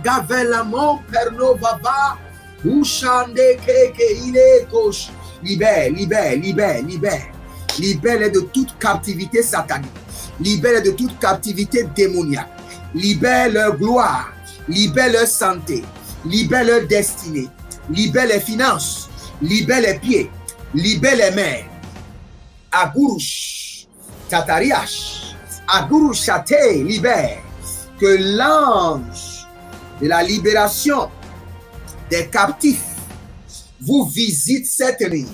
Agavelamo pernovava. Ushande keke ile kosh. Libère de toute captivité satanique. Libère de toute captivité démoniaque. Libère leur gloire. Libère leur santé. Libère leur destinée. Libère les finances. Libère les pieds. Libère les mains. Agurush. Tatariash. Agurush Chate. Libère. Que l'ange de la libération des captifs vous visite cette nuit.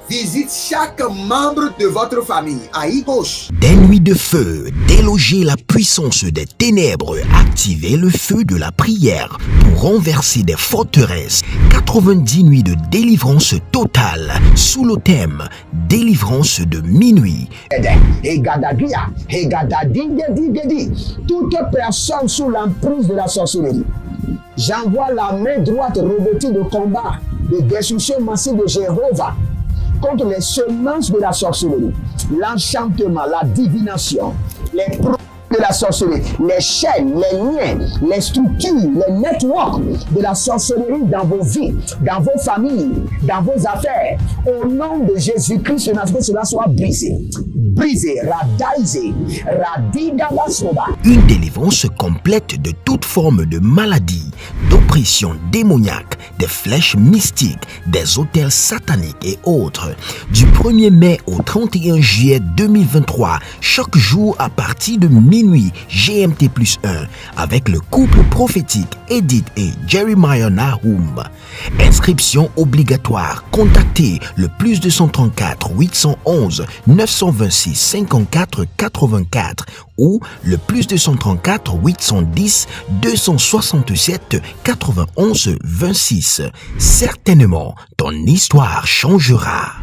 Visite chaque membre de votre famille. Aïe gauche. Des nuits de feu, déloger la puissance des ténèbres, activer le feu de la prière pour renverser des forteresses. 90 nuits de délivrance totale sous le thème délivrance de minuit. Toute personne sous l'emprise de la sorcellerie, j'envoie la main droite revêtue de combat, de destruction massive de Jéhovah contre les semences de la sorcellerie, l'enchantement, la divination, les produits de la sorcellerie, les chaînes, les liens, les structures, les networks de la sorcellerie dans vos vies, dans vos familles, dans vos affaires. Au nom de Jésus-Christ, cela soit brisé. Brisé, radaisé, radidalasoba. Une délivrance complète de toute forme de maladie, d'oppression démoniaque, des flèches mystiques, des autels sataniques et autres. Du 1er mai au 31 juillet 2023, chaque jour à partir de minuit GMT+1, avec le couple prophétique Edith et Jeremiah Nahum. Inscription obligatoire. Contactez le +234 811 926 54 84 ou le +234 810 267 91 26. Certainement, ton histoire changera.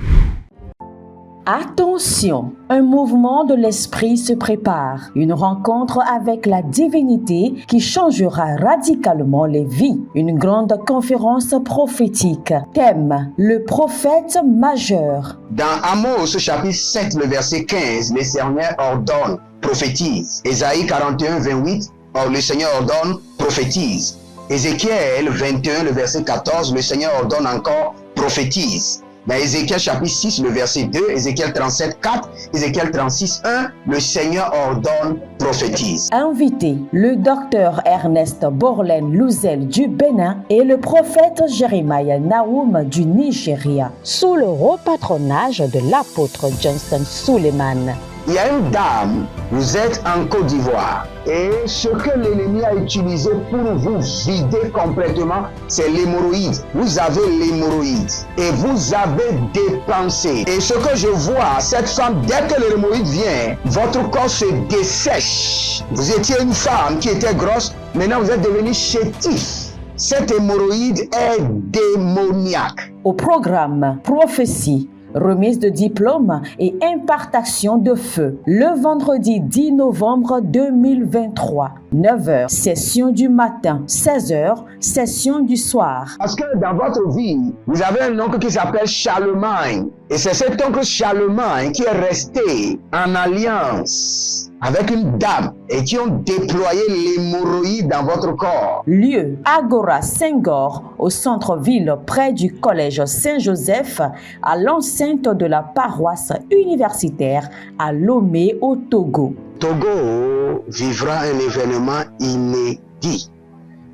Attention, un mouvement de l'esprit se prépare, une rencontre avec la divinité qui changera radicalement les vies, une grande conférence prophétique. Thème, le prophète majeur. Dans Amos chapitre 7, le verset 15, le Seigneur ordonne, prophétise. Ésaïe 41, 28, le Seigneur ordonne, prophétise. Ézéchiel 21, le verset 14, le Seigneur ordonne encore, prophétise. Dans Ézéchiel chapitre 6, le verset 2, Ézéchiel 37, 4, Ézéchiel 36, 1, le Seigneur ordonne, prophétise. Invité, le docteur Ernest Borlen Louzel du Bénin et le prophète Jeremiah Nahum du Nigeria, sous le haut patronage de l'apôtre Johnson Suleiman. Il y a une dame, vous êtes en Côte d'Ivoire et ce que l'ennemi a utilisé pour vous vider complètement, c'est l'hémorroïde. Vous avez l'hémorroïde et vous avez dépensé. Et ce que je vois, cette femme, dès que l'hémorroïde vient, votre corps se dessèche. Vous étiez une femme qui était grosse, maintenant vous êtes devenu chétif. Cette hémorroïde est démoniaque. Au programme Prophétie, remise de diplôme et impartation de feu. Le vendredi 10 novembre 2023, 9h, session du matin, 16h, session du soir. Parce que dans votre vie, vous avez un oncle qui s'appelle Charlemagne. Et c'est cet oncle Charlemagne qui est resté en alliance avec une dame et qui ont déployé l'hémorroïde dans votre corps. Lieu, Agora Senghor, au centre-ville près du collège Saint-Joseph, à l'enceinte de la paroisse universitaire à Lomé au Togo. Togo vivra un événement inédit.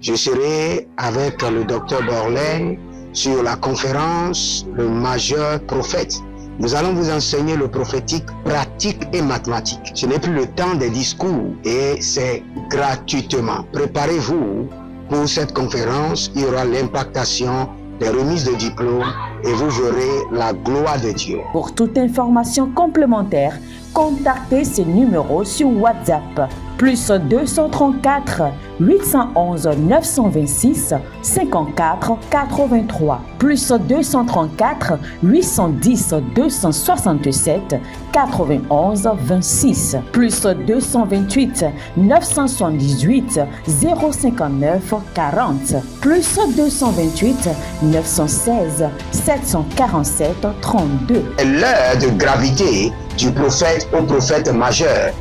Je serai avec le docteur Borlen sur la conférence Le Majeur Prophète. Nous allons vous enseigner le prophétique pratique et mathématique. Ce n'est plus le temps des discours et c'est gratuitement. Préparez-vous pour cette conférence. Il y aura l'impactation des remises de diplômes et vous verrez la gloire de Dieu. Pour toute information complémentaire, contactez ces numéros sur WhatsApp. Plus 234 811 926 54 83. Plus 234 810 267 91 26. Plus 228 978 059 40. Plus 228 916 747 32. C'est l'heure de gravité du prophète au prophète majeur.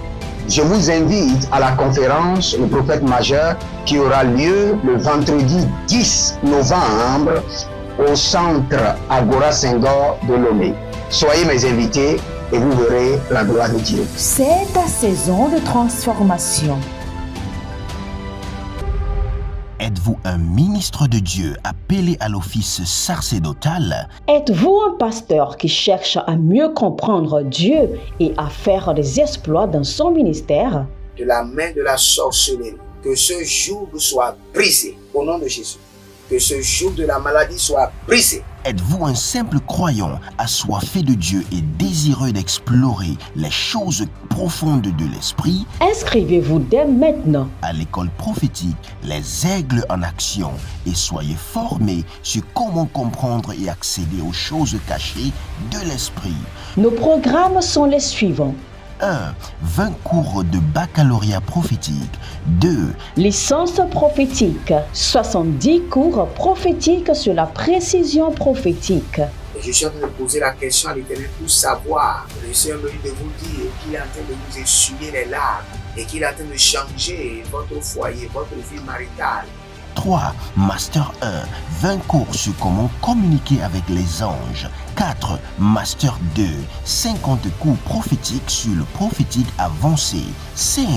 je vous invite à la conférence Le Prophète Majeur qui aura lieu le vendredi 10 novembre au centre Agora Senghor de Lomé. Soyez mes invités et vous verrez la gloire de Dieu. C'est ta saison de transformation. Êtes-vous un ministre de Dieu appelé à l'office sacerdotal? Êtes-vous un pasteur qui cherche à mieux comprendre Dieu et à faire des exploits dans son ministère? De la main de la sorcellerie, que ce joug soit brisé au nom de Jésus. Que ce joug de la maladie soit brisé. Êtes-vous un simple croyant assoiffé de Dieu et désireux d'explorer les choses profondes de l'esprit? Inscrivez-vous dès maintenant À l'école prophétique Les Aigles en Action et soyez formés sur comment comprendre et accéder aux choses cachées de l'esprit. Nos programmes sont les suivants. 1. 20 cours de baccalauréat prophétique. 2. Licence prophétique. 70 cours prophétiques sur la précision prophétique. Et je suis en train de poser la question à l'Éternel pour savoir. Le Seigneur me dit de vous dire qu'il est en train de vous essuyer les larmes et qu'il est en train de changer votre foyer, votre vie maritale. 3. Master 1. 20 cours sur comment communiquer avec les anges. 4. Master 2. 50 cours prophétiques sur le prophétique avancé. 5.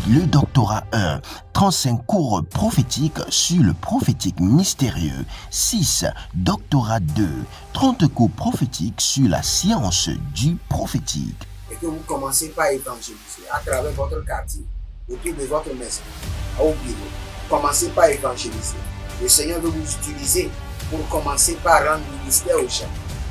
Le doctorat 1. 35 cours prophétiques sur le prophétique mystérieux. 6. Doctorat 2. 30 cours prophétiques sur la science du prophétique. Et que vous commencez par évangéliser à travers votre quartier, autour de votre maison, au bureau. Commencez par évangéliser. Le Seigneur veut vous utiliser pour commencer par rendre ministère aux gens,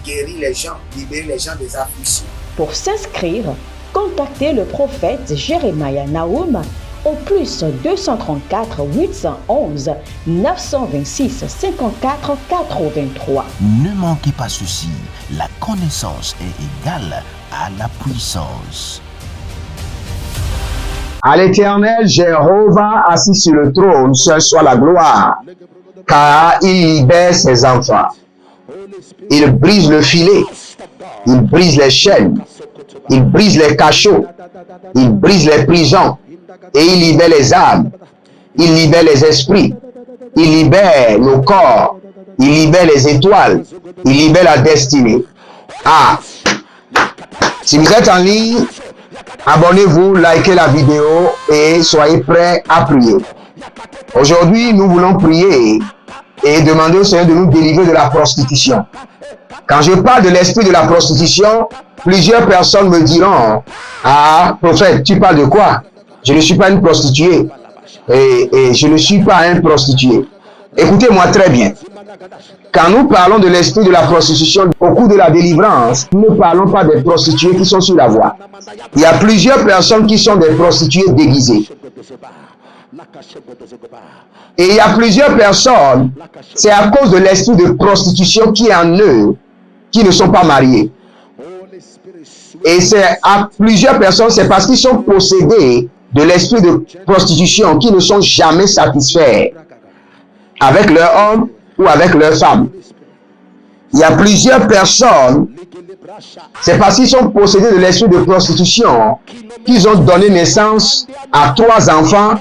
guérir les gens, libérer les gens des afflictions. Pour s'inscrire, contactez le prophète Jeremiah Nahum au plus 234 811 926 54 83. Ne manquez pas ceci, la connaissance est égale à la puissance. À l'Éternel, Jéhovah assis sur le trône, seul soit la gloire, car il libère ses enfants. Il brise le filet, il brise les chaînes, il brise les cachots, il brise les prisons, et il libère les âmes, il libère les esprits, il libère nos corps, il libère les étoiles, il libère la destinée. Ah! Si vous êtes en ligne, abonnez-vous, likez la vidéo et soyez prêts à prier. Aujourd'hui, nous voulons prier et demander au Seigneur de nous délivrer de la prostitution. Quand je parle de l'esprit de la prostitution, plusieurs personnes me diront: ah, prophète, tu parles de quoi? Je ne suis pas une prostituée et je ne suis pas un prostitué. Écoutez-moi très bien. Quand nous parlons de l'esprit de la prostitution, au cours de la délivrance, nous ne parlons pas des prostituées qui sont sur la voie. Il y a plusieurs personnes qui sont des prostituées déguisées. Et il y a plusieurs personnes, c'est à cause de l'esprit de prostitution qui est en eux, qui ne sont pas mariés. Et c'est à plusieurs personnes, c'est parce qu'ils sont possédés de l'esprit de prostitution qui ne sont jamais satisfaits avec leur homme ou avec leur femme. Il y a plusieurs personnes, c'est parce qu'ils sont possédés de l'esprit de prostitution qu'ils ont donné naissance à 3 enfants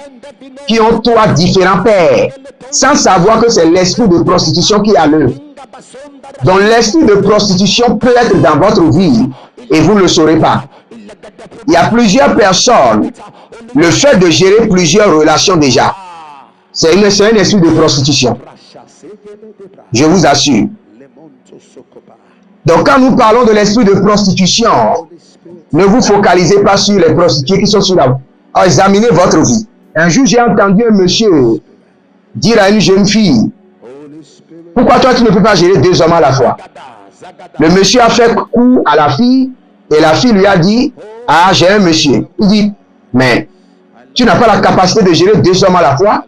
qui ont 3 différents pères, sans savoir que c'est l'esprit de prostitution qui est à eux. Donc l'esprit de prostitution peut être dans votre vie et vous ne le saurez pas. Il y a plusieurs personnes, le fait de gérer plusieurs relations déjà, c'est un esprit de prostitution. Je vous assure. Donc quand nous parlons de l'esprit de prostitution, ne vous focalisez pas sur les prostituées qui sont sur la voie. Examinez votre vie. Un jour, j'ai entendu un monsieur dire à une jeune fille: pourquoi toi tu ne peux pas gérer 2 hommes à la fois? Le monsieur a fait coup à la fille et la fille lui a dit: ah, j'ai un monsieur. Il dit: mais tu n'as pas la capacité de gérer 2 hommes à la fois?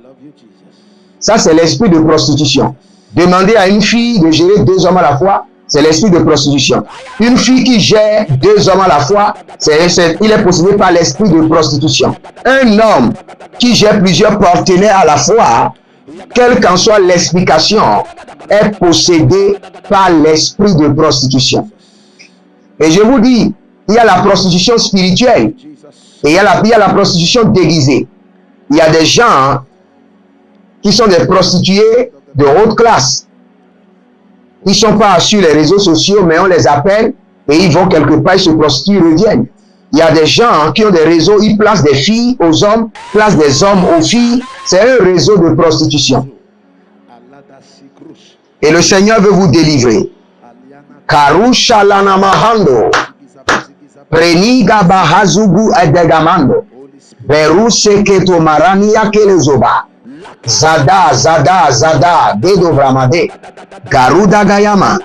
Ça, c'est l'esprit de prostitution. Demander à une fille de gérer 2 hommes à la fois, c'est l'esprit de prostitution. Une fille qui gère 2 hommes à la fois, il est possédé par l'esprit de prostitution. Un homme qui gère plusieurs partenaires à la fois, quelle qu'en soit l'explication, est possédé par l'esprit de prostitution. Et je vous dis, il y a la prostitution spirituelle Et il y a la prostitution déguisée. Il y a des gens qui sont des prostituées de haute classe. Ils ne sont pas sur les réseaux sociaux, mais on les appelle et ils vont quelque part, ils se prostituent, ils reviennent. Il y a des gens qui ont des réseaux, ils placent des filles aux hommes, placent des hommes aux filles. C'est un réseau de prostitution. Et le Seigneur veut vous délivrer. Karusha lanamahando. Preniga bahazugu edegamando. Beruse keto marania kelezoba. Zada, Gedo Bramade, Garuda Gayama,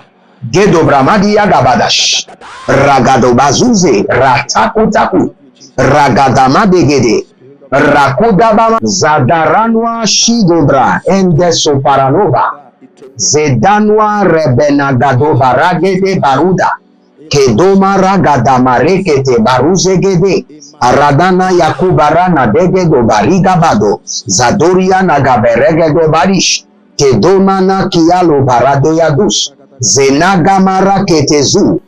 Gedo Bramadi Yagabadash, Ragado Bazuze, Ratakutaku, Ragadama de Gede, Rakudabama, Zadaranwa Shidobra, Endeso Paranova, Zedanwa Rebenagado Baragede Baruda, Kedoma Ragadamareke Baruze Gede, Aradana Yakubarana Degedo Barigabado, Zadoria Nagaberegedo Barish, Kedomana Kialo Barado Yadus, Zenagamara Ketezu.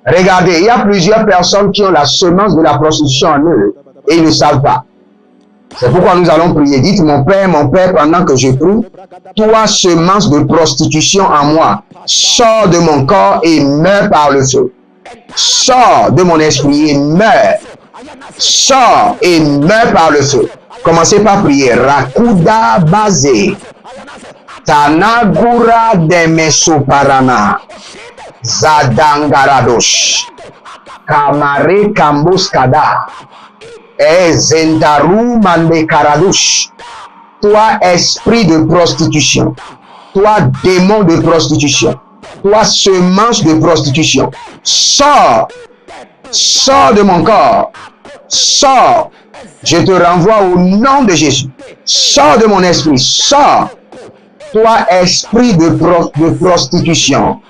Regardez, il y a plusieurs personnes qui ont la semence de la prostitution en eux et ils ne savent pas. C'est pourquoi nous allons prier. Dites, mon Père, pendant que je prie, toi, semence de prostitution en moi, sors de mon corps et meurs par le feu. Sors de mon esprit et meurs. Sors et meurs par le feu. Commencez par prier. Rakuda Bazé. Tanagura de Mesoparana. Zadangaradosh. Kamare Kambuskada. Zendaru Mande Karadush. Toi, esprit de prostitution. Toi, démon de prostitution. Toi, semence de prostitution. Sors. Sors de mon corps. Sors. Je te renvoie au nom de Jésus. Sors de mon esprit. Sors. Toi, esprit de prostitution,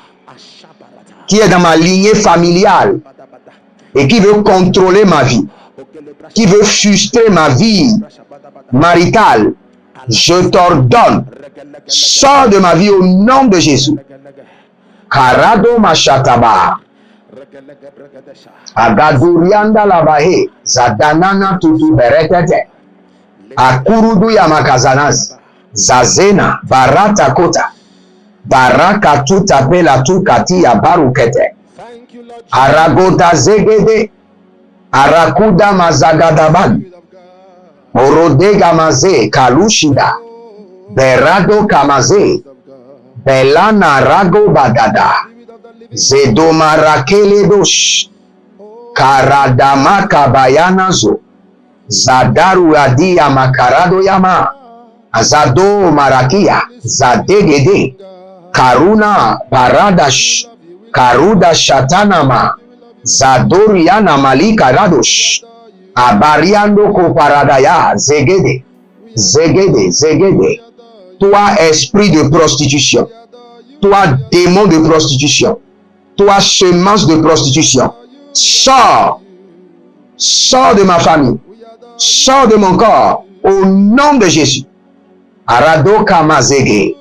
qui est dans ma lignée familiale et qui veut contrôler ma vie, qui veut frustrer ma vie maritale, je t'ordonne, sors de ma vie au nom de Jésus. Karado Machataba. Agadurianda Labahe. Zadanana Tutu Beretete. Akurudu Yamakazanaz. Zazena Barata Kota. Baraka Tuta Bela Tukati Yabarukete. Aragota Zegede. Arakuda Mazagadaban. Orodega Maze Kalushida. Berado Kamaze. Belana Rago Bagada. Zedoma Rakele Dosh. Karadama Kabayanazo. Zadaru Adia Makarado Yama. Azado Marakia. Zadegede. Karuna Paradash. Karuda Shatanama. Zadoriana Malika Radosh. Abariando Koparadaya. Zegede. Zegede. Zegede. Toi, esprit de prostitution. Toi, démon de prostitution. Toi, semence de prostitution. Sors. Sors de ma famille. Sors de mon corps. Au nom de Jésus. Arado Kamazege.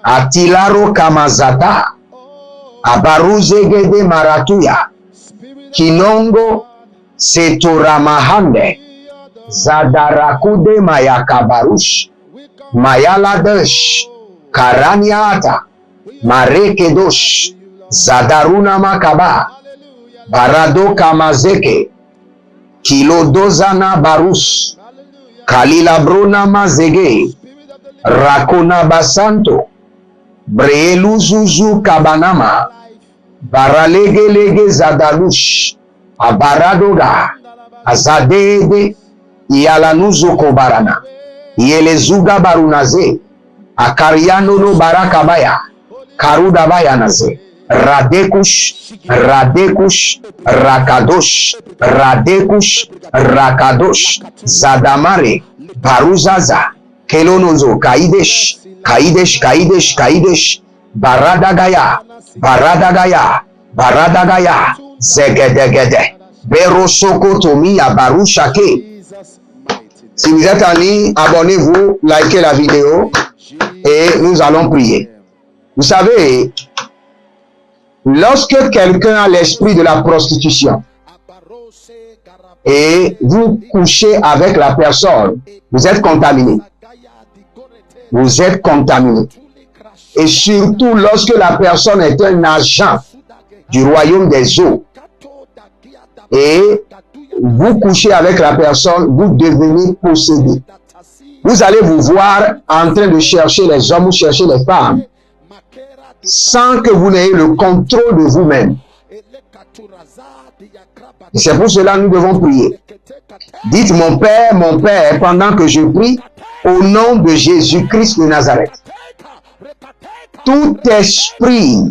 Atilaro Kamazata. Abaruzegede Maratuya. Kinongo Setoramahande. Zadarakude Mayakabarush. Mayaladesh. Karaniata. Marekedosh. Zadaruna Makaba. Barado Kamazeke. Kilodozana Barus. Kalila Bruna Mazege. Rakona Basanto. Breeluzuzu Kabanama. Baralegelege Zadalush. Abaradoga. Azadede. Yalanuzo Kobarana. Yelezuga Barunaze. Akariano no Barakabaya. Karuda Bayanaze. Radekush. Radekush. Rakadosh. Radekush. Rakadosh. Zadamare. Baruzaza. Kelonozo. Kaidesh. Kaidesh. Kaidesh. Kaidesh. Baradagaya. Baradagaya. Baradagaya. Zegedegede. Berosoko Tomiya Barushake. Si vous êtes en ligne, abonnez-vous, likez la vidéo et nous allons prier. Vous savez, lorsque quelqu'un a l'esprit de la prostitution, et vous couchez avec la personne, vous êtes contaminé. Vous êtes contaminé. Et surtout lorsque la personne est un agent du royaume des eaux et vous couchez avec la personne, vous devenez possédé. Vous allez vous voir en train de chercher les hommes ou chercher les femmes sans que vous n'ayez le contrôle de vous-même. C'est pour cela que nous devons prier. Dites mon Père, pendant que je prie, au nom de Jésus-Christ de Nazareth. Tout esprit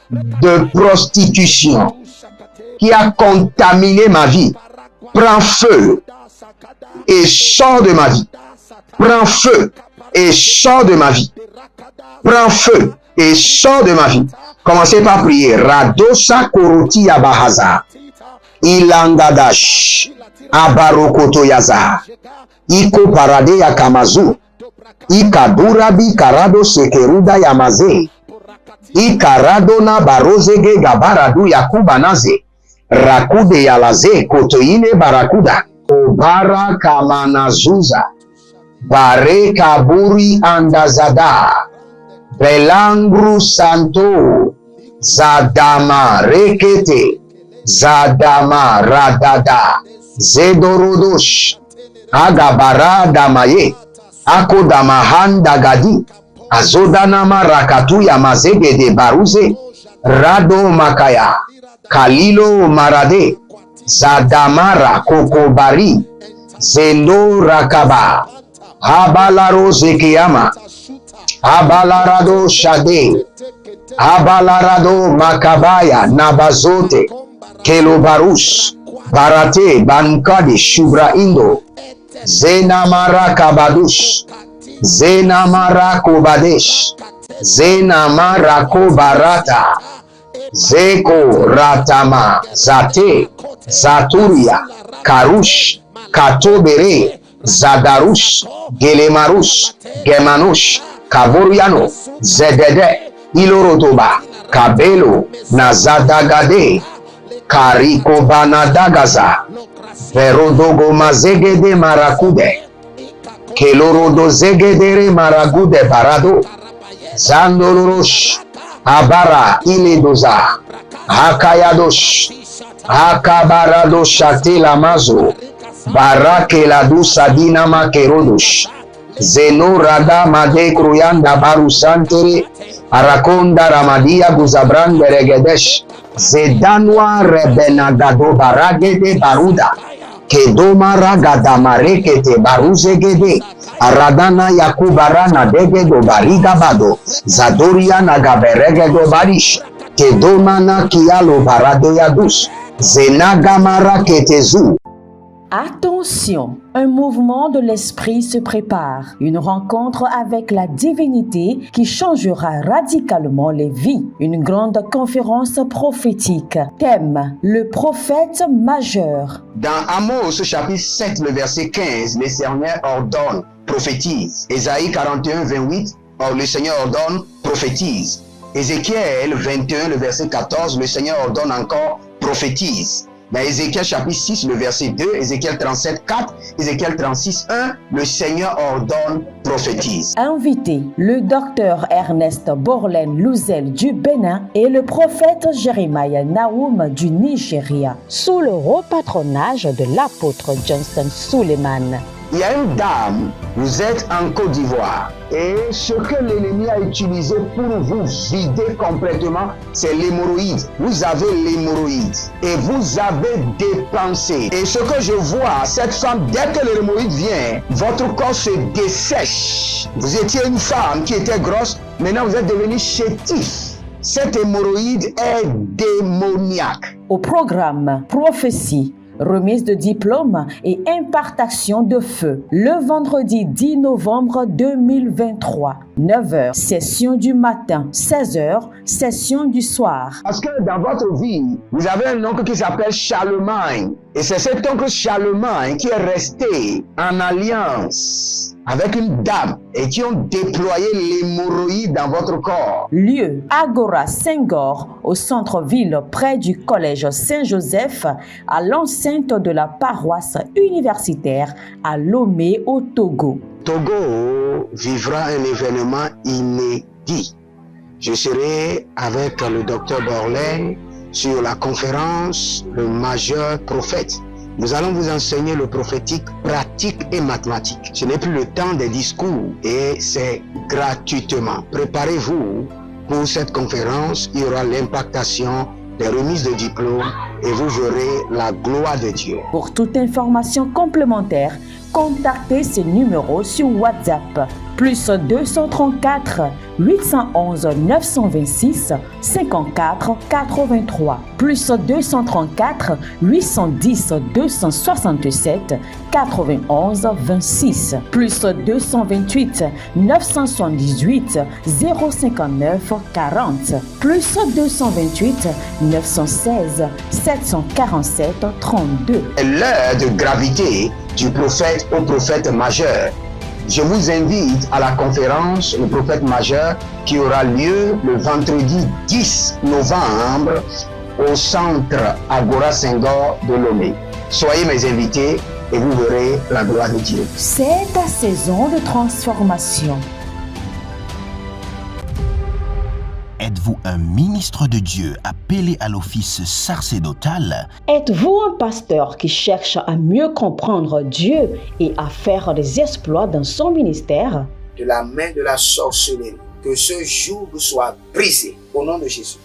de prostitution qui a contaminé ma vie, prend feu et sort de ma vie. Prends feu et sort de ma vie. Prends feu et sort de ma vie. Commencez par prier. Radosa koroti abahaza. Ilangadash. Abarokoto yaza. Iko parade ya kamazu. Ikadurabi karado sekeruda yamaze. Ikarado na barozege gabaradu yakuba naze. Rakude yalaze kotoine barakuda. Obara kamanazuza. Bare kaburi andazada. Belangru santo. Zadama rekete. Zadama radada. Zedorodosh. Agabara damaye. Akodamahan dagadi. Azodanama rakatu ya mazege de baruze. Rado makaya. Kalilo marade. Zadamara kokobari. Zendo rakaba. Habalaro zekiyama. Habalarado shade. Habalarado makabaya nabazote. Kelobarus. Barate bankade shubra indo. Zenamara kabadush. Zenamara kobadesh. Zenamara kobarata. Zeko ratama zate zaturia karush katobere zadarush gelemarush gemanush kaboriano zedede ilorotoba kabelo nazadagade kariko banadagaza verodogo mazegede marakude kelorodo zegedere maragude barado zandorosh Abara iledoza, hakayadosh, hakabarado shate lamazo, barake la dusa dinama kerodosh, zeno rada made kruyanda baru santere, arakonda ramadia guzabrande regedesh, zedanwa rebenagado baragede baruda, kedoma ragada marekete baruzegede, Aradana yakubarana degedo barigabado zadoria nagaberegedo barish kedomana kialo barado yadus zenagamara ketezu. Attention, un mouvement de l'esprit se prépare, une rencontre avec la divinité qui changera radicalement les vies, une grande conférence prophétique. Thème, le prophète majeur. Dans Amos chapitre 7, le verset 15, le Seigneur ordonne, prophétise. Ésaïe 41, 28, le Seigneur ordonne, prophétise. Ézéchiel 21, le verset 14, le Seigneur ordonne encore, prophétise. Dans Ézéchiel chapitre 6, le verset 2, Ézéchiel 37, 4, Ézéchiel 36, 1, le Seigneur ordonne, prophétise. Invité, le docteur Ernest Borlen Louzel du Bénin et le prophète Jeremiah Nahum du Nigeria, sous le haut patronage de l'apôtre Johnson Suleiman. Il y a une dame, vous êtes en Côte d'Ivoire, et ce que l'ennemi a utilisé pour vous vider complètement, c'est l'hémorroïde. Vous avez l'hémorroïde et vous avez dépensé. Et ce que je vois, cette femme, dès que l'hémorroïde vient, votre corps se dessèche. Vous étiez une femme qui était grosse, maintenant vous êtes devenu chétif. Cette hémorroïde est démoniaque. Au programme Prophétie, remise de diplôme et impartation de feu. Le vendredi 10 novembre 2023, 9h, session du matin, 16h, session du soir. Parce que dans votre vie, vous avez un oncle qui s'appelle Charlemagne. Et c'est cet oncle Charlemagne qui est resté en alliance avec une dame et qui ont déployé l'hémorroïde dans votre corps. Lieu Agora Senghor au centre-ville près du collège Saint-Joseph à l'enceinte de la paroisse universitaire à Lomé au Togo. Togo vivra un événement inédit. Je serai avec le docteur Borlin sur la conférence Le Majeur Prophète. Nous allons vous enseigner le prophétique pratique et mathématique. Ce n'est plus le temps des discours et c'est gratuitement. Préparez-vous pour cette conférence. Il y aura l'impactation des remises de diplômes et vous verrez la gloire de Dieu. Pour toute information complémentaire, contactez ces numéros sur WhatsApp. Plus 234 811 926 54 83. Plus 234 810 267 91 26. Plus 228 978 059 40. Plus 228 916 747 32. L'heure de gravité du prophète au prophète majeur. Je vous invite à la conférence Le Prophète Majeur qui aura lieu le vendredi 10 novembre au centre Agora Senghor de Lomé. Soyez mes invités et vous verrez la gloire de Dieu. C'est ta saison de transformation. Êtes-vous un ministre de Dieu appelé à l'office sacerdotal? Êtes-vous un pasteur qui cherche à mieux comprendre Dieu et à faire des exploits dans son ministère? De la main de la sorcellerie, que ce joug soit brisé au nom de Jésus.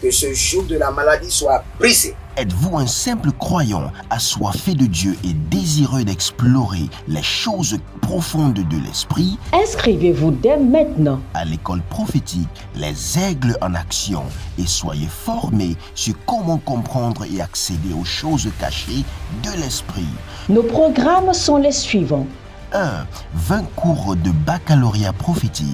Que ce joug de la maladie soit brisé. Êtes-vous un simple croyant assoiffé de Dieu et désireux d'explorer les choses profondes de l'esprit? Inscrivez-vous dès maintenant À l'école prophétique Les Aigles en Action et soyez formés sur comment comprendre et accéder aux choses cachées de l'esprit. Nos programmes sont les suivants. 1. 20 cours de baccalauréat prophétique.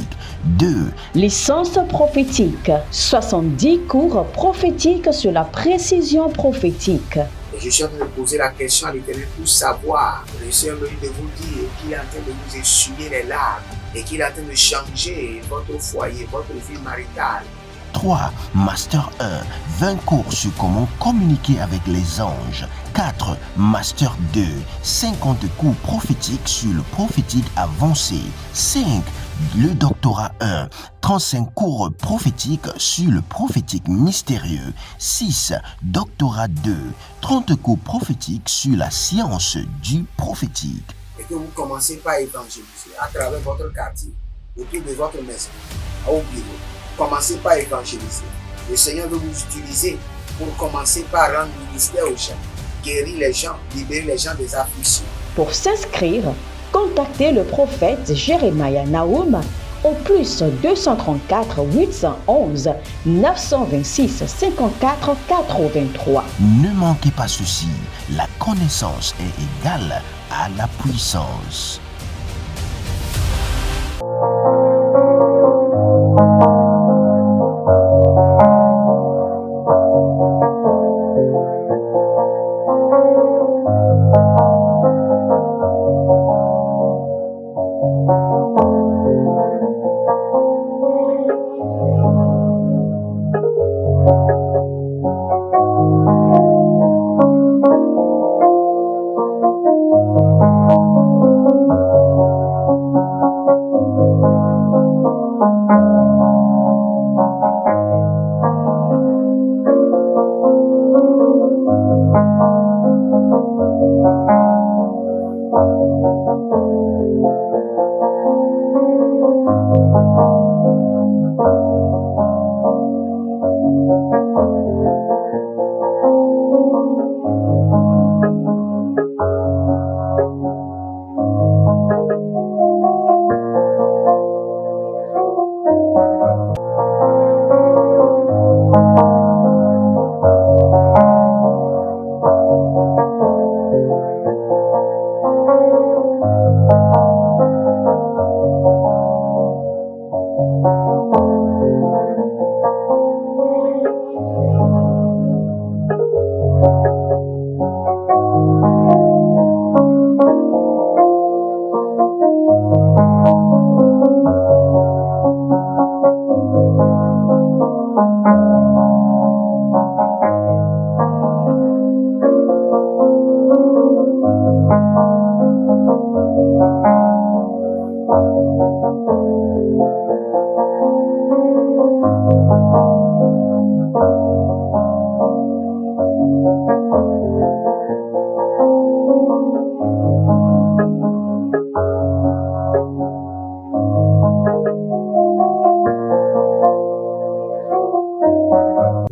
2. Licence prophétique. 70 cours prophétiques sur la précision prophétique. Et je suis en train de poser la question à l'Éternel pour savoir. Le Seigneur me dit de vous dire qu'il est en train de vous essuyer les larmes et qu'il est en train de changer votre foyer, votre vie maritale. 3. Master 1. 20 cours sur comment communiquer avec les anges. 4. Master 2. 50 cours prophétiques sur le prophétique avancé. 5. Le doctorat 1. 35 cours prophétiques sur le prophétique mystérieux. 6. Doctorat 2. 30 cours prophétiques sur la science du prophétique. Et que vous commencez par évangéliser à travers votre quartier, autour de votre maison, au bureau. Commencez par évangéliser. Le Seigneur veut vous utiliser pour commencer par rendre ministère aux gens, guérir les gens, libérer les gens des afflictions. Pour s'inscrire, contactez le prophète Jérémia Naoum au plus 234 811 926 54 83. Ne manquez pas ceci, la connaissance est égale à la puissance.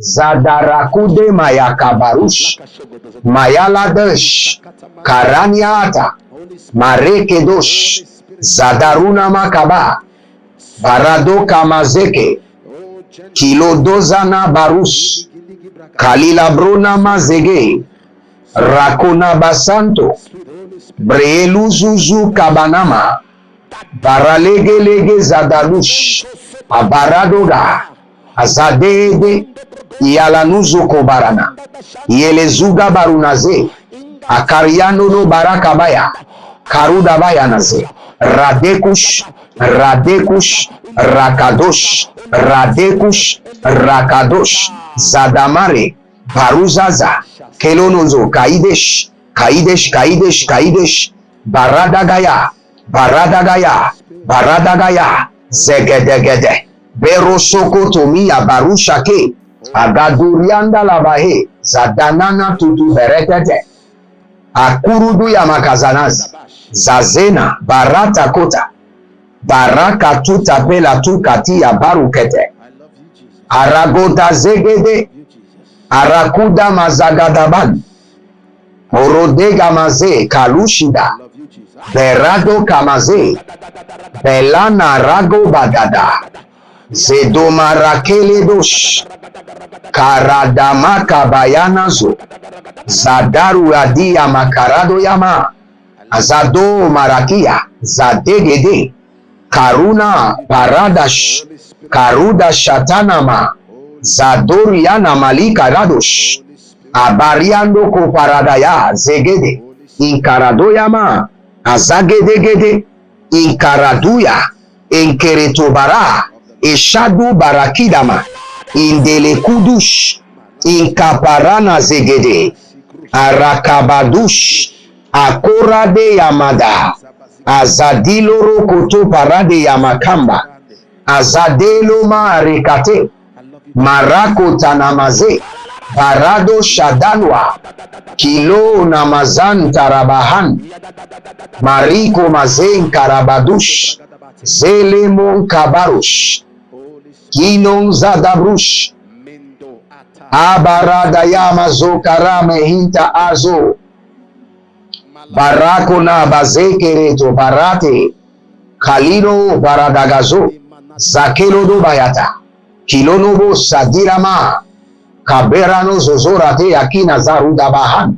Zadarakude Mayakabarush, Mayaladesh, Karaniata, Marekedosh, Zadaruna Makaba, Barado Kamazeke, Kilodozana Barus, Kalilabrona Mazege, Rakona Basanto, Breeluzuzu Kabanama, Baralegelege Zadalush, Abaradoga, Azadede, Yalanuzo Kobarana, Yelezuga Barunaze, Akariano no Barakabaya, Karuda Bayanaze, Radekush, Radekush, Rakadosh, Radekush, Rakadosh, Zadamare, Baruzaza, Kelonozo, Kaidesh, Kaidesh, Kaidesh, Kaidesh, Baradagaya, Baradagaya, Baradagaya, Zegedegede, Berosoko Tomia Barushake, Agadurianda Lavahe, Zadanana Tutu Beretete, Akurudu Yamakazanaz, Zazena, Barata Kota, Baraka Tuta Bela Tukati ya Barukete, Aragoda Zegede, Arakuda Mazagadaban, Orodega Maze, Kalushida, Berado Kamaze, Belana Rago Badada, Zedoma Rakele Dosh, Karadamaka Bayanazo, Zadaru Adia Makarado Yama, Azado Marakia, Zadegede, Karuna Paradash, Karuda Shatanama, Zadoriana Malika Radosh, Abariando Koparadaya, Zegede, Inkaradoyama, Azagedegede, Inkaraduya, Inkeretobara, Eshadu Barakidama, Indelekudush, Inkaparana Zegede, Arakabadush, Akorade Yamada, Azadiloro Koto Parade Yamakamba, Azadelo Marikate, Marako Tanamaze, Barado Shadanwa, Kilo Namazan Tarabahan, Mariko Mazen Karabadush, Zelemon Kabarush, Kinon Zadabrush, Abarada Yamazo Karame Hinta Azo, Barakona Bazekereto Barate, Kalino Baradagazo, Zakelo do Bayata, Kilonobo Sadirama, Kaberano Zozorate Akina Zaruda Bahan,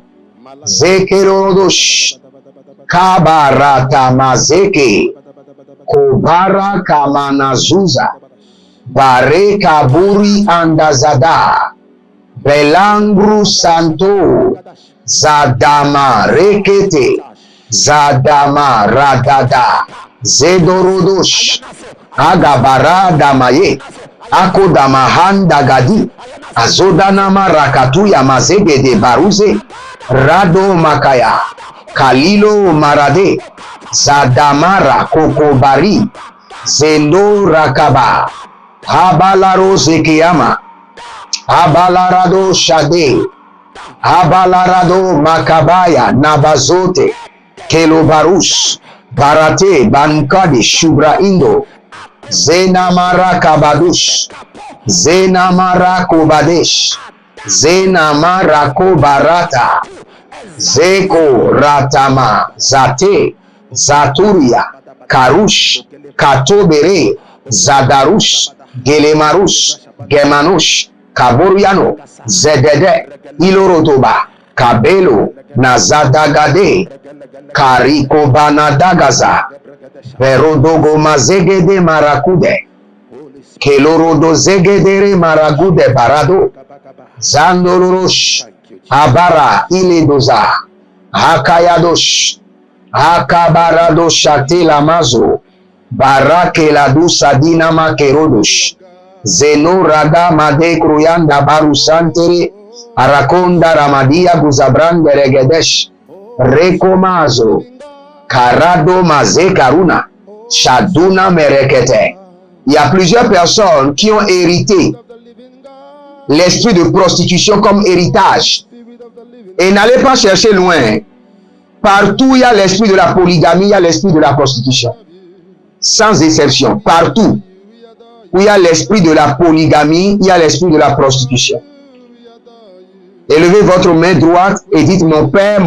Zekerodosh, Kabarata Mazeke, Kobara Kamanazuza, Bare Kaburi Andazada, Belangru Santo, Zadama Rekete, Zadama Radada, Zedorodosh, Agabara Damaye, Akodamahan Dagadi, Azodanama Rakatuya Mazege de Baruze, Rado Makaya, Kalilo Marade, Zadamara Kokobari, Zendo Rakaba, Habalaro Zekiyama, Habalarado Shade, Habalarado Makabaya Nabazote, Kelobarus, Barate Bankadi Shubra Indo, Zenamara Kabadush, Zenamara Kobadesh, Zenamara Kobarata, Zeko Ratama Zate, Zaturia, Karush, Katobere, Zadarush, Gelemarus, Gemanush, Kaboriano, Zedede, Ilorotoba, Kabelo, Nazadagade, Kariko Banadagaza, Verodogo Mazegede Marakude, Kelorodo Zegedere Maragude Barado, Zandorosh, Abara Iledoza, Hakayadosh, Hakabarado Shatila Mazo, Barake Ladusa Dinama Kerodosh, Zeno Raga Made Kruyanda Barusantere, Arakonda Ramadia Guzabrande Regedesh, Rekomazo, Karado Maze Karuna, Shaduna Merekete. Il y a plusieurs personnes qui ont hérité l'esprit de prostitution comme héritage. Et n'allez pas chercher loin. Partout il y a l'esprit de la polygamie, il y a l'esprit de la prostitution. Sans exception, partout où il y a l'esprit de la polygamie, il y a l'esprit de la prostitution. Élevez votre main droite et dites, mon Père,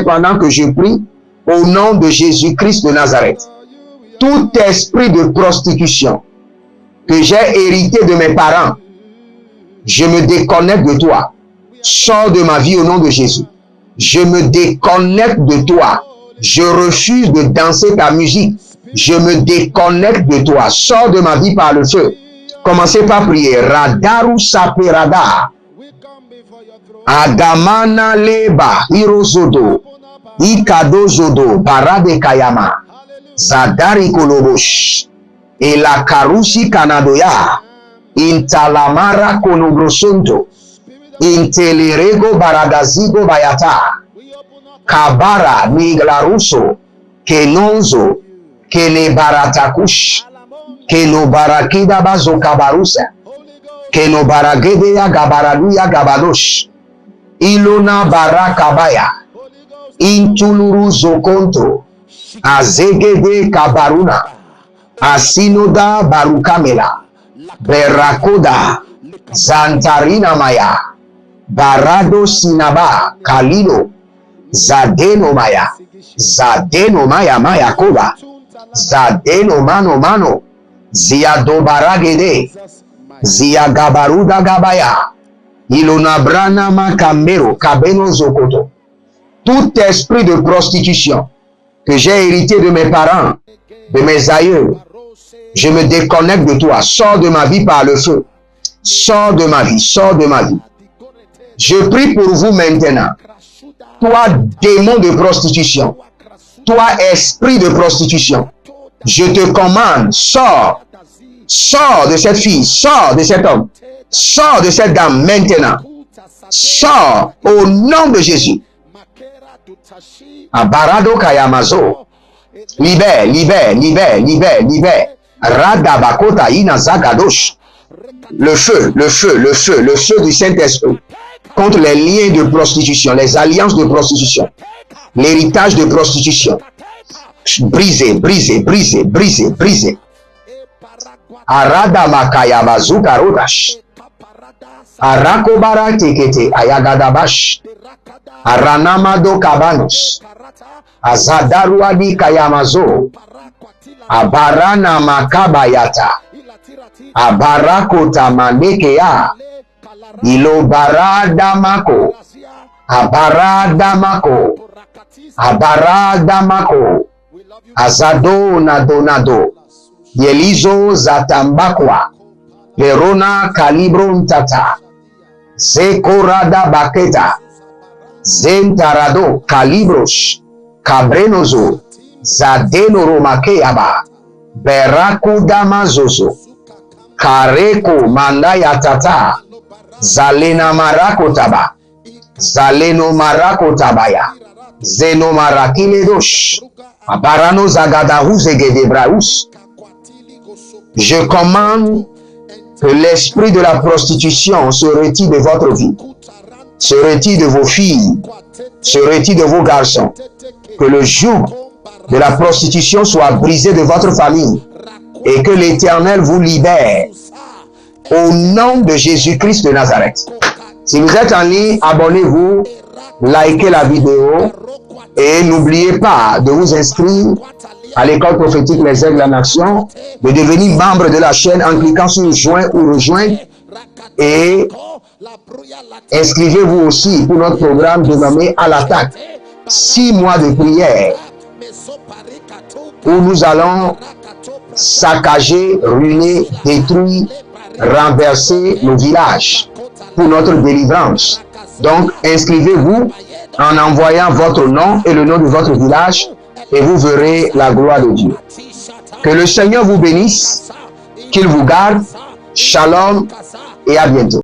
pendant que je prie, au nom de Jésus-Christ de Nazareth. Tout esprit de prostitution que j'ai hérité de mes parents, je me déconnecte de toi. Sors de ma vie au nom de Jésus. Je me déconnecte de toi. Je refuse de danser ta musique. Je me déconnecte de toi. Sors de ma vie par le feu. Commencez par prier. Radaru saperada. Agamana leba hirozodo. Ikado zodo. Barade kayama. Zadari kolobosh. Et la karusi kanadoya. Intalamara konobrosonto. Intelerego baragazigo bayata. Kabara miglaruso. Kenonzo. Kene baratakush. Keno barakida bazo kabarusa. Keno baragedeya gabaraduya gabadosh. Ilona barakabaya. Intuluru zokonto. Azegede kabaruna. Asinoda barukamela. Berakoda. Zantarina maya. Barado sinaba. Kalilo. Zadeno maya. Zadeno maya maya koba. Zadeno mano mano. Ziado baragede. Zia gabaruda gabaya. Ilonabrana makambero. Kabeno zokoto. Tout esprit de prostitution que j'ai hérité de mes parents, de mes aïeux, je me déconnecte de toi. Sors de ma vie par le feu. Sors de ma vie. Sors de ma vie. Je prie pour vous maintenant. Toi, démon de prostitution. Toi, esprit de prostitution. Je te commande, sors. Sors de cette fille. Sors de cet homme. Sors de cette dame maintenant. Sors au nom de Jésus. Abarado kayamazo. Libère, libère, libère, libère, libère. Radabakota inazagadosh. Le feu, le feu, le feu, le feu du Saint-Esprit contre les liens de prostitution, les alliances de prostitution, l'héritage de prostitution. Brisez, brisez, brisez, brisez, brisez. Aradamakaya bazuka rodash. Arakobara tekete ayagadabash. Aranamado kabanos. Azadaruadi kayamazo. Abarana makabayata. Abarakota manekea. Ilobaradamako. Abaradamako. Abaradamako. Azado nadonado. Yelizo zatambakwa. Perona kalibron tata. Zekorada baketa. Zentarado kalibrosh. Cabrenozo. Zadeno romakeaba. Beraku damazozo. Kareko mandaya tata. Zalena marakotaba. Zaleno marakotabaya. Zeno marakiledosh. Abarano zagadahu zegedebraus. Je commande que l'esprit de la prostitution se retire de votre vie, se retire de vos filles, se retire de vos garçons. Que le joug de la prostitution soit brisé de votre famille et que l'Éternel vous libère au nom de Jésus-Christ de Nazareth. Si vous êtes en ligne, abonnez-vous, likez la vidéo et n'oubliez pas de vous inscrire à l'école prophétique Les Aigles en Action, de devenir membre de la chaîne en cliquant sur Joindre ou Rejoindre et inscrivez-vous aussi pour notre programme dénommé À l'attaque. 6 mois de prière où nous allons saccager, ruiner, détruire, renverser nos villages pour notre délivrance. Donc, inscrivez-vous en envoyant votre nom et le nom de votre village et vous verrez la gloire de Dieu. Que le Seigneur vous bénisse, qu'il vous garde. Shalom et à bientôt.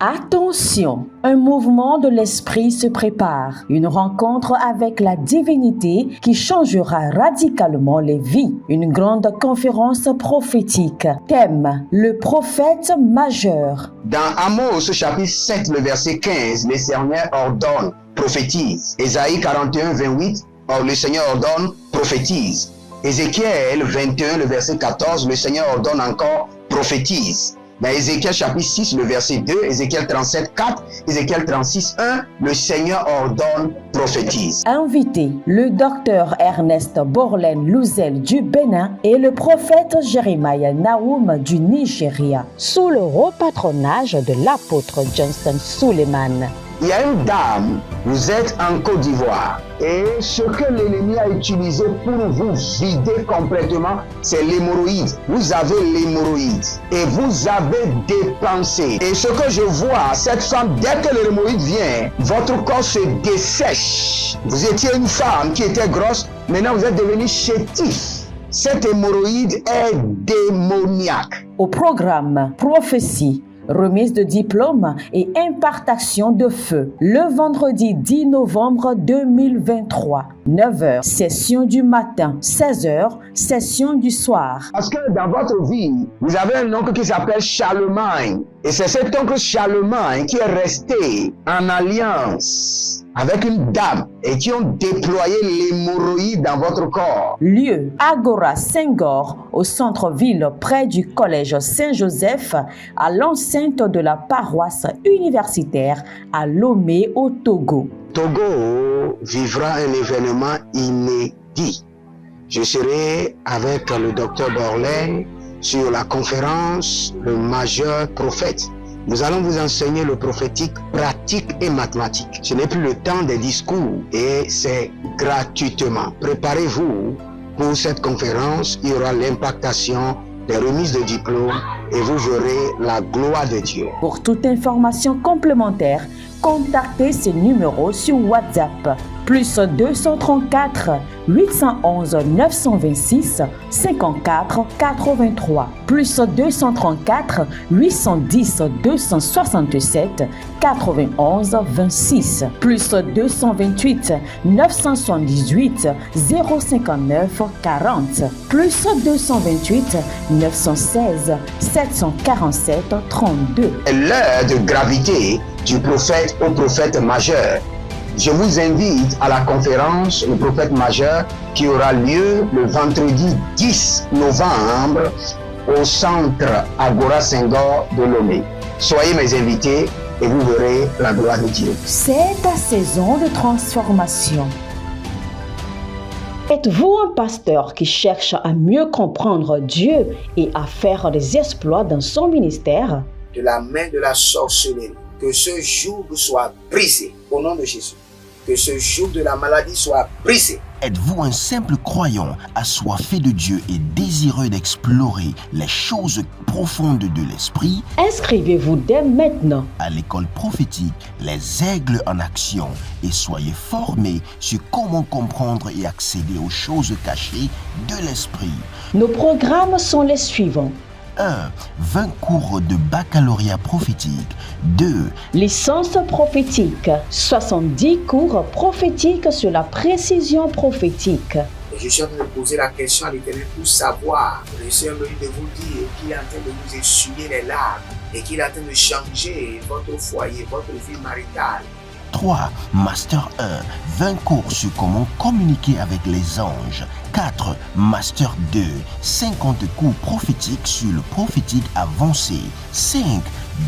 Attention, un mouvement de l'esprit se prépare, une rencontre avec la divinité qui changera radicalement les vies, une grande conférence prophétique. Thème, le prophète majeur. Dans Amos chapitre 7, le verset 15, le Seigneur ordonne, prophétise. Ésaïe 41, 28, le Seigneur ordonne, prophétise. Ézéchiel 21, le verset 14, le Seigneur ordonne encore, prophétise. Dans Ézéchiel chapitre 6, le verset 2, Ézéchiel 37, 4, Ézéchiel 36, 1, le Seigneur ordonne, prophétise. Invité, le docteur Ernest Borlen Louzel du Bénin et le prophète Jeremiah Nahum du Nigeria, sous le haut patronage de l'apôtre Johnson Suleiman. Il y a une dame, vous êtes en Côte d'Ivoire, et ce que l'ennemi a utilisé pour vous vider complètement, c'est l'hémorroïde. Vous avez l'hémorroïde et vous avez dépensé. Et ce que je vois, cette femme, dès que l'hémorroïde vient, votre corps se dessèche. Vous étiez une femme qui était grosse, maintenant vous êtes devenu chétif. Cette hémorroïde est démoniaque. Au programme Prophétie, remise de diplôme et impartation de feu. Le vendredi 10 novembre 2023, 9h, session du matin, 16h, session du soir. Parce que dans votre vie, vous avez un oncle qui s'appelle Charlemagne. Et c'est cet oncle Charlemagne qui est resté en alliance avec une dame et qui ont déployé l'hémorroïde dans votre corps. Lieu, Agora Senghor, au centre-ville près du collège Saint-Joseph, à l'enceinte de la paroisse universitaire à Lomé au Togo. Togo vivra un événement inédit. Je serai avec le docteur Borlen sur la conférence Le Majeur Prophète. Nous allons vous enseigner le prophétique pratique et mathématique. Ce n'est plus le temps des discours et c'est gratuitement. Préparez-vous pour cette conférence. Il y aura l'impactation des remises de diplômes et vous verrez la gloire de Dieu. Pour toute information complémentaire, contactez ces numéros sur WhatsApp. Plus 234 811 926 54 83. Plus 234 810 267 91 26. Plus 228 978 059 40. Plus 228 916 747 32. L'heure de gravité du prophète au prophète majeur. Je vous invite à la conférence Le Prophète Majeur qui aura lieu le vendredi 10 novembre au centre Agora Senghor de Lomé. Soyez mes invités et vous verrez la gloire de Dieu. C'est ta saison de transformation. Êtes-vous un pasteur qui cherche à mieux comprendre Dieu et à faire des exploits dans son ministère? De la main de la sorcellerie, que ce joug soit brisé au nom de Jésus. Que ce joug de la maladie soit brisé. Êtes-vous un simple croyant assoiffé de Dieu et désireux d'explorer les choses profondes de l'esprit? Inscrivez-vous dès maintenant À l'école prophétique Les Aigles en Action et soyez formés sur comment comprendre et accéder aux choses cachées de l'esprit. Nos programmes sont les suivants. 1. 20 cours de baccalauréat prophétique. 2. Licence prophétique. 70 cours prophétiques sur la précision prophétique. Et je suis en train de poser la question à l'Éternel pour savoir. Le Seigneur me dit de vous dire qu'il est en train de vous essuyer les larmes et qu'il est en train de changer votre foyer, votre vie maritale. 3. Master 1. 20 cours sur comment communiquer avec les anges. 4. Master 2. 50 cours prophétiques sur le prophétique avancé. 5.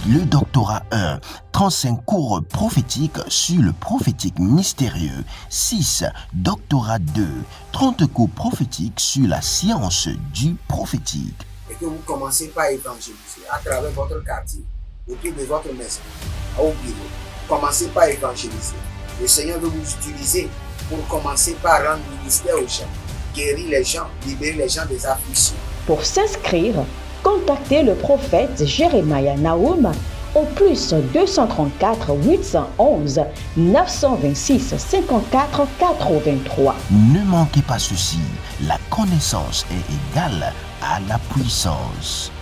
Le doctorat 1. 35 cours prophétiques sur le prophétique mystérieux. 6. Doctorat 2. 30 cours prophétiques sur la science du prophétique. Et que vous commencez par évangéliser à travers votre quartier, autour de votre maison, au bureau. Commencez par évangéliser. Le Seigneur veut vous utiliser pour commencer par rendre ministère aux gens, guérir les gens, libérer les gens des afflictions. Pour s'inscrire, contactez le prophète Jeremiah Nahum au plus 234 811 926 54 83. Ne manquez pas ceci, la connaissance est égale à la puissance.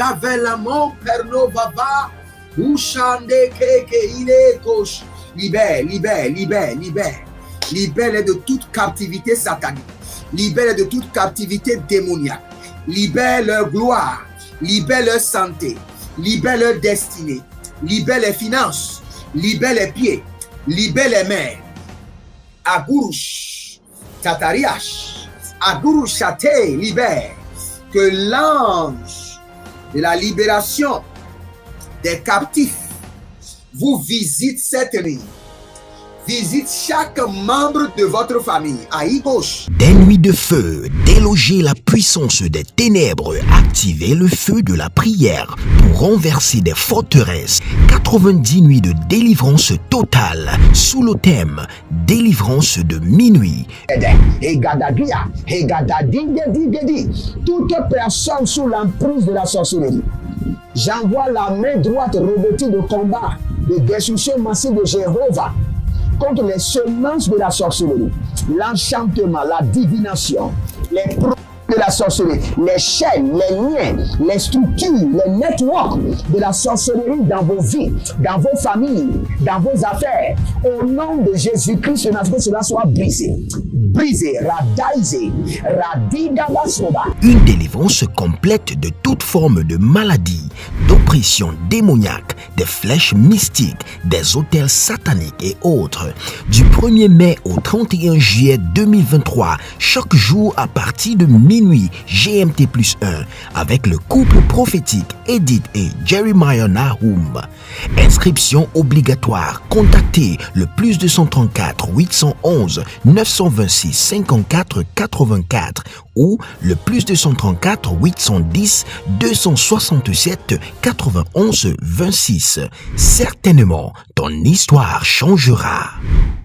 Yavelamon perno vava. Ushande keke ile kosh. Libère, libère, libère, libère. Libère de toute captivité satanique. Libère de toute captivité démoniaque. Libère leur gloire. Libère leur santé. Libère leur destinée. Libère les finances. Libère les pieds. Libère les mains. Agurush. Tatariash. Agurush Chate. Libère. Que l'ange de la libération des captifs vous visite cette nuit. Visite chaque membre de votre famille. Aïe gauche. Des nuits de feu, déloger la puissance des ténèbres, activer le feu de la prière pour renverser des forteresses. 90 nuits de délivrance totale sous le thème délivrance de minuit. Toute personne sous l'emprise de la sorcellerie, j'envoie la main droite revêtue de combat, de destruction massive de Jéhovah contre les semences de la sorcellerie, l'enchantement, la divination, les produits de la sorcellerie, les chaînes, les liens, les structures, les networks de la sorcellerie dans vos vies, dans vos familles, dans vos affaires. Au nom de Jésus-Christ, que cela soit brisé. Brisé, radaisé, radidabasoba. Une délivrance complète de toute forme de maladie, d'oppression démoniaque, des flèches mystiques, des autels sataniques et autres. Du 1er mai au 31 juillet 2023, chaque jour à partir de minuit GMT+1, avec le couple prophétique Edith et Jeremiah Nahum. Inscription obligatoire. Contactez le +234 811 926 54 84 ou le +234 810 267 91 26. Certainement, ton histoire changera.